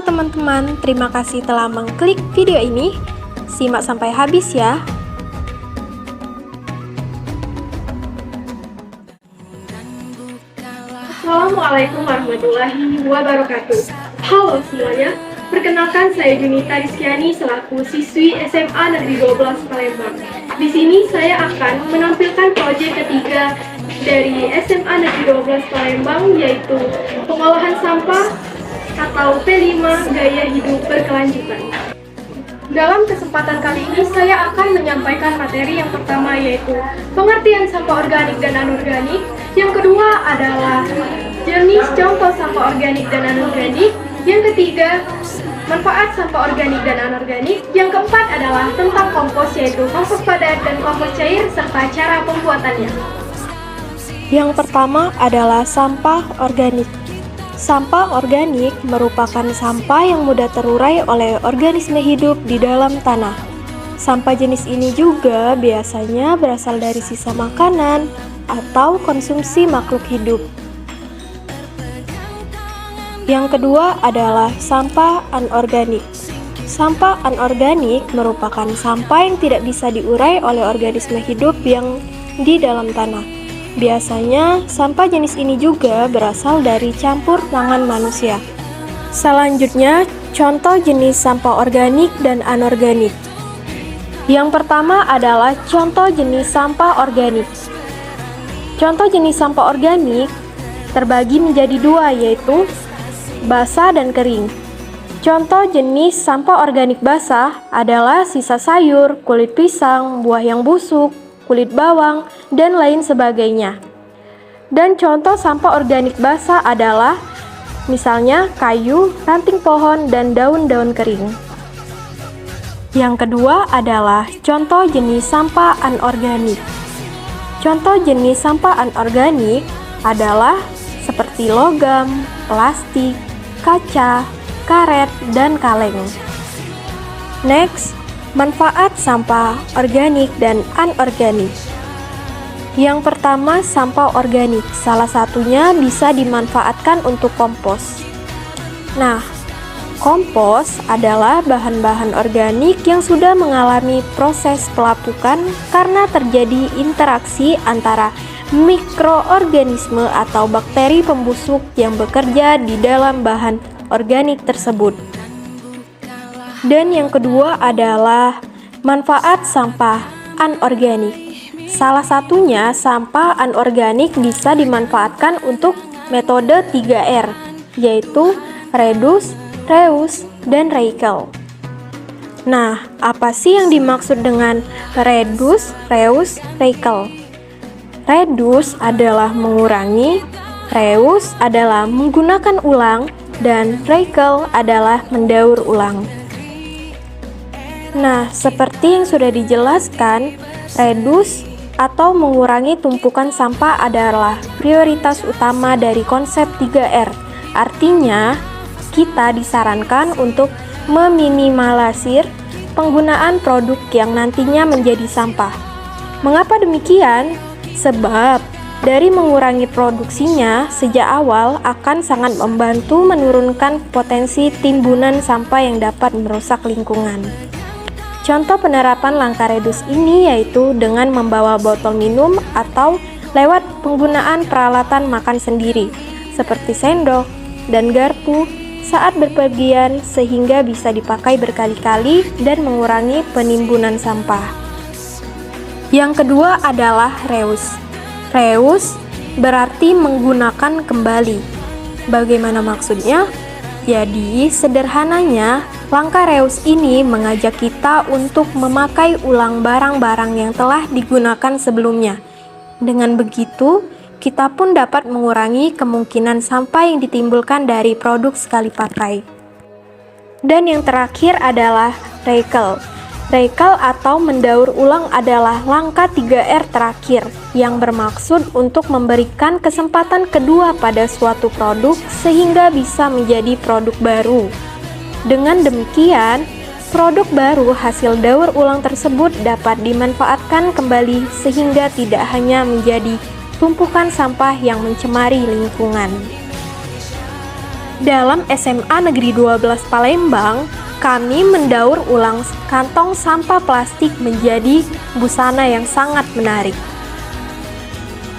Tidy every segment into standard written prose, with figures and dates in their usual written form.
Halo teman-teman, terima kasih telah mengklik video ini. Simak sampai habis ya. Assalamualaikum warahmatullahi wabarakatuh. Halo semuanya, perkenalkan saya Junita Rizkyani selaku siswi SMA Negeri 12 Palembang. Di sini saya akan menampilkan proyek ketiga dari SMA Negeri 12 Palembang, yaitu pengolahan sampah atau P5 Gaya Hidup Berkelanjutan. Dalam kesempatan kali ini saya akan menyampaikan materi yang pertama, yaitu pengertian sampah organik dan anorganik. Yang kedua adalah jenis contoh sampah organik dan anorganik. Yang ketiga, manfaat sampah organik dan anorganik. Yang keempat adalah tentang kompos, yaitu kompos padat dan kompos cair serta cara pembuatannya. Yang pertama adalah sampah organik. Sampah organik merupakan sampah yang mudah terurai oleh organisme hidup di dalam tanah. Sampah jenis ini juga biasanya berasal dari sisa makanan atau konsumsi makhluk hidup. Yang kedua adalah sampah anorganik. Sampah anorganik merupakan sampah yang tidak bisa diurai oleh organisme hidup yang di dalam tanah. Biasanya, sampah jenis ini juga berasal dari campur tangan manusia. Selanjutnya, contoh jenis sampah organik dan anorganik. Yang pertama adalah contoh jenis sampah organik. Contoh jenis sampah organik terbagi menjadi dua, yaitu basah dan kering. Contoh jenis sampah organik basah adalah sisa sayur, kulit pisang, buah yang busuk, kulit bawang, dan lain sebagainya. Dan contoh sampah organik basah adalah misalnya kayu, ranting pohon, dan daun-daun kering. Yang kedua adalah contoh jenis sampah anorganik. Contoh jenis sampah anorganik adalah seperti logam, plastik, kaca, karet, dan kaleng. Next, manfaat sampah organik dan anorganik. Yang pertama, sampah organik. Salah satunya bisa dimanfaatkan untuk kompos. Nah, kompos adalah bahan-bahan organik yang sudah mengalami proses pelapukan karena terjadi interaksi antara mikroorganisme atau bakteri pembusuk yang bekerja di dalam bahan organik tersebut. Dan yang kedua adalah manfaat sampah anorganik. Salah satunya, sampah anorganik bisa dimanfaatkan untuk metode 3R, yaitu reduce, reuse, dan recycle. Nah, apa sih yang dimaksud dengan reduce, reuse, recycle? Reduce adalah mengurangi, reuse adalah menggunakan ulang, dan recycle adalah mendaur ulang. Nah, seperti yang sudah dijelaskan, reduce atau mengurangi tumpukan sampah adalah prioritas utama dari konsep 3R. Artinya, kita disarankan untuk meminimalisir penggunaan produk yang nantinya menjadi sampah. Mengapa demikian? Sebab dari mengurangi produksinya sejak awal akan sangat membantu menurunkan potensi timbunan sampah yang dapat merusak lingkungan. Contoh penerapan langkah reduce ini yaitu dengan membawa botol minum atau lewat penggunaan peralatan makan sendiri seperti sendok dan garpu saat berpergian sehingga bisa dipakai berkali-kali dan mengurangi penimbunan sampah. Yang kedua adalah reuse. Reuse berarti menggunakan kembali. Bagaimana maksudnya? Jadi, sederhananya, langkah reuse ini mengajak kita untuk memakai ulang barang-barang yang telah digunakan sebelumnya. Dengan begitu, kita pun dapat mengurangi kemungkinan sampah yang ditimbulkan dari produk sekali pakai. Dan yang terakhir adalah recycle. Recycle atau mendaur ulang adalah langkah 3R terakhir yang bermaksud untuk memberikan kesempatan kedua pada suatu produk sehingga bisa menjadi produk baru. Dengan demikian, produk baru hasil daur ulang tersebut dapat dimanfaatkan kembali sehingga tidak hanya menjadi tumpukan sampah yang mencemari lingkungan. Dalam SMA Negeri 12 Palembang, kami mendaur ulang kantong sampah plastik menjadi busana yang sangat menarik.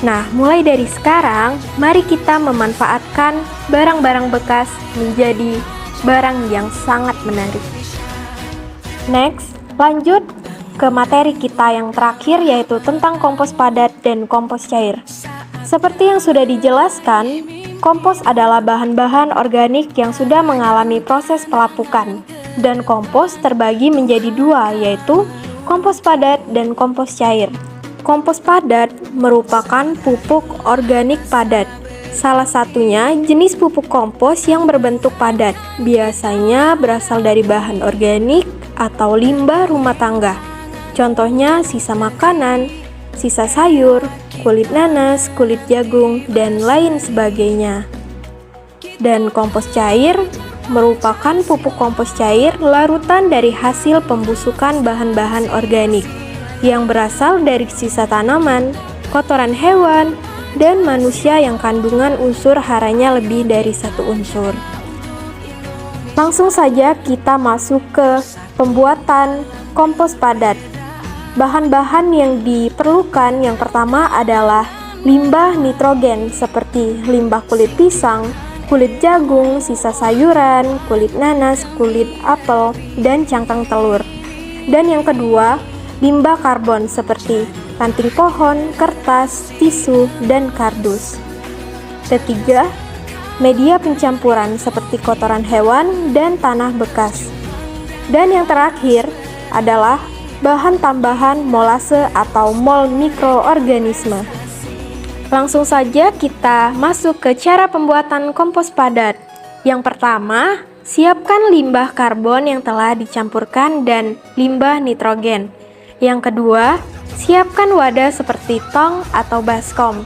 Nah, mulai dari sekarang, mari kita memanfaatkan barang-barang bekas menjadi barang yang sangat menarik. Next, lanjut ke materi kita yang terakhir, yaitu tentang kompos padat dan kompos cair. Seperti yang sudah dijelaskan, kompos adalah bahan-bahan organik yang sudah mengalami proses pelapukan, dan kompos terbagi menjadi dua, yaitu kompos padat dan kompos cair. Kompos padat merupakan pupuk organik padat. Salah satunya jenis pupuk kompos yang berbentuk padat, biasanya berasal dari bahan organik atau limbah rumah tangga. Contohnya sisa makanan, sisa sayur, kulit nanas, kulit jagung, dan lain sebagainya. Dan kompos cair merupakan pupuk kompos cair larutan dari hasil pembusukan bahan-bahan organik yang berasal dari sisa tanaman, kotoran hewan, dan manusia yang kandungan unsur haranya lebih dari satu unsur. Langsung saja kita masuk ke pembuatan kompos padat. Bahan-bahan yang diperlukan yang pertama adalah limbah nitrogen seperti limbah kulit pisang, kulit jagung, sisa sayuran, kulit nanas, kulit apel, dan cangkang telur. Dan yang kedua, limbah karbon seperti ranting pohon, kertas, tisu, dan kardus. Ketiga, media pencampuran seperti kotoran hewan dan tanah bekas. Dan yang terakhir adalah bahan tambahan molase atau mol mikroorganisme. Langsung saja kita masuk ke cara pembuatan kompos padat. Yang pertama, siapkan limbah karbon yang telah dicampurkan dan limbah nitrogen. Yang kedua, siapkan wadah seperti tong atau baskom.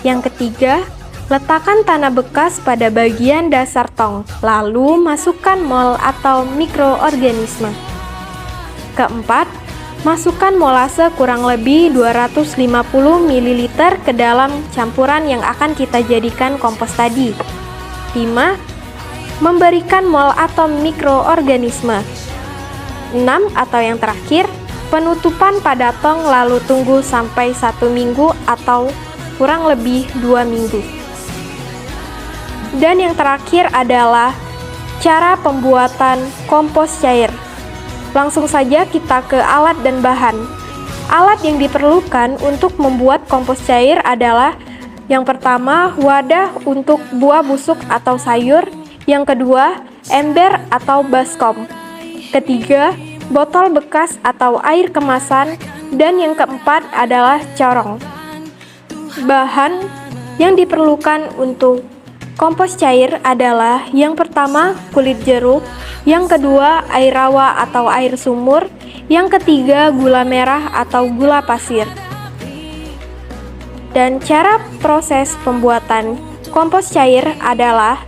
Yang ketiga, letakkan tanah bekas pada bagian dasar tong, lalu masukkan mol atau mikroorganisme. Keempat, masukkan molase kurang lebih 250 ml ke dalam campuran yang akan kita jadikan kompos tadi. 5. Memberikan mol atau mikroorganisme. 6. Atau yang terakhir, penutupan pada tong lalu tunggu sampai 1 minggu atau kurang lebih 2 minggu. Dan yang terakhir adalah cara pembuatan kompos cair. Langsung saja kita ke alat dan bahan. Alat yang diperlukan untuk membuat kompos cair adalah yang pertama, wadah untuk buah busuk atau sayur. Yang kedua, ember atau baskom. Ketiga, botol bekas atau air kemasan, dan yang keempat adalah corong. Bahan yang diperlukan untuk kompos cair adalah yang pertama kulit jeruk, yang kedua air rawa atau air sumur, yang ketiga gula merah atau gula pasir. Dan cara proses pembuatan kompos cair adalah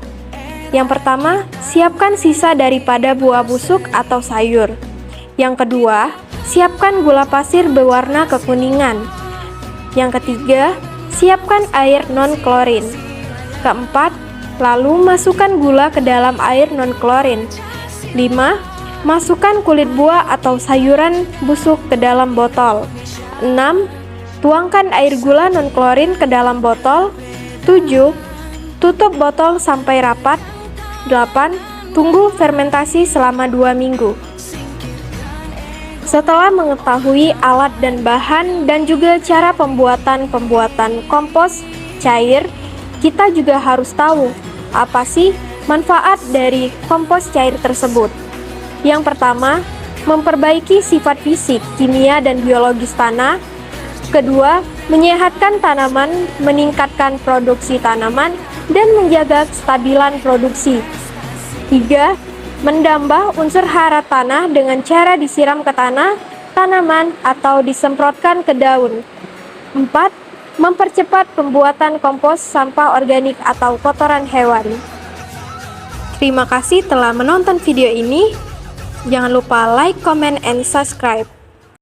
yang pertama, siapkan sisa daripada buah busuk atau sayur. Yang kedua, siapkan gula pasir berwarna kekuningan. Yang ketiga, siapkan air non-klorin. Keempat, lalu masukkan gula ke dalam air non-klorin. 5. Masukkan kulit buah atau sayuran busuk ke dalam botol. 6. Tuangkan air gula non-klorin ke dalam botol. 7. Tutup botol sampai rapat. 8. Tunggu fermentasi selama 2 minggu. Setelah mengetahui alat dan bahan dan juga cara pembuatan kompos cair, kita juga harus tahu apa sih manfaat dari kompos cair tersebut. Yang pertama, memperbaiki sifat fisik, kimia, dan biologis tanah. Kedua, menyehatkan tanaman, meningkatkan produksi tanaman, dan menjaga kestabilan produksi. 3. Mendambah unsur hara tanah dengan cara disiram ke tanah, tanaman, atau disemprotkan ke daun. 4. Mempercepat pembuatan kompos sampah organik atau kotoran hewan. Terima kasih telah menonton video ini. Jangan lupa like, comment, and subscribe.